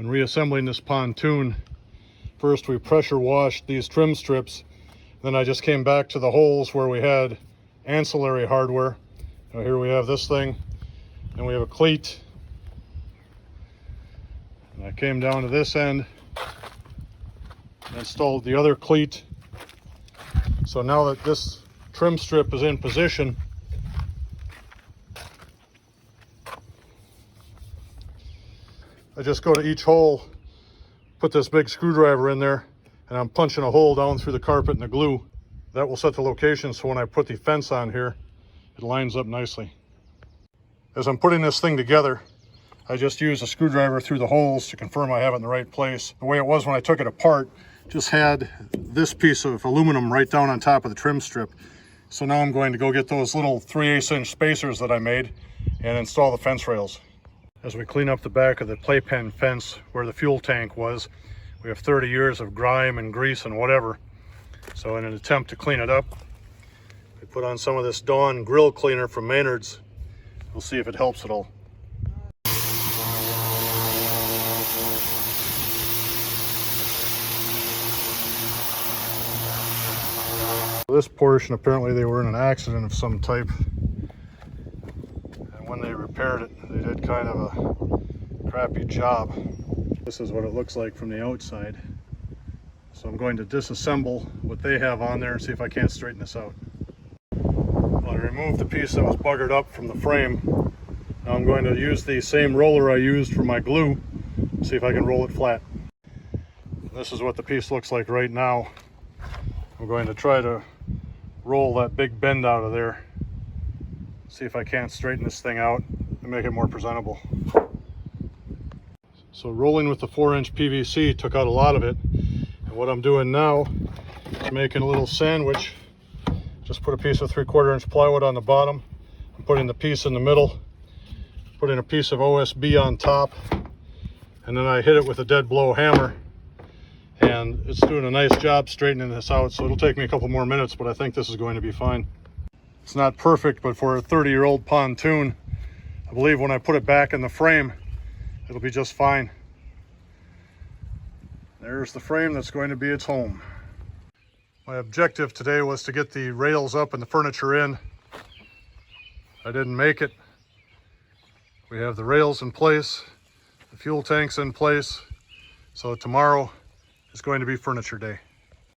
When reassembling this pontoon, first we pressure washed these trim strips. Then I just came back to the holes where we had ancillary hardware. Now here we have this thing, and we have a cleat. And I came down to this end and installed the other cleat. So now that this trim strip is in position, I just go to each hole, put this big screwdriver in there, and I'm punching a hole down through the carpet and the glue. That will set the location so when I put the fence on here, it lines up nicely. As I'm putting this thing together, I just use a screwdriver through the holes to confirm I have it in the right place. The way it was when I took it apart, just had this piece of aluminum right down on top of the trim strip. So now I'm going to go get those little 3/8 inch spacers that I made and install the fence rails. As we clean up the back of the Playpen fence where the fuel tank was, we have 30 years of grime and grease and whatever. So in an attempt to clean it up, I put on some of this Dawn grill cleaner from Maynard's. We'll see if it helps at all. This portion, apparently they were in an accident of some type. And when they repaired it, they did kind of a crappy job. This is what it looks like from the outside. So I'm going to disassemble what they have on there and see if I can't straighten this out. Well, I removed the piece that was buggered up from the frame. Now I'm going to use the same roller I used for my glue, see if I can roll it flat. This is what the piece looks like right now. I'm going to try to roll that big bend out of there, see if I can't straighten this thing out and make it more presentable. So rolling with the 4-inch PVC took out a lot of it, and what I'm doing now is making a little sandwich. Just put a piece of 3/4 inch plywood on the bottom, I'm putting the piece in the middle, putting a piece of OSB on top, and then I hit it with a dead blow hammer, and it's doing a nice job straightening this out. So it'll take me a couple more minutes, but I think this is going to be fine. It's not perfect, but for a 30-year-old pontoon, I believe when I put it back in the frame, it'll be just fine. There's the frame that's going to be its home. My objective today was to get the rails up and the furniture in. I didn't make it. We have the rails in place, the fuel tanks in place, so tomorrow is going to be furniture day.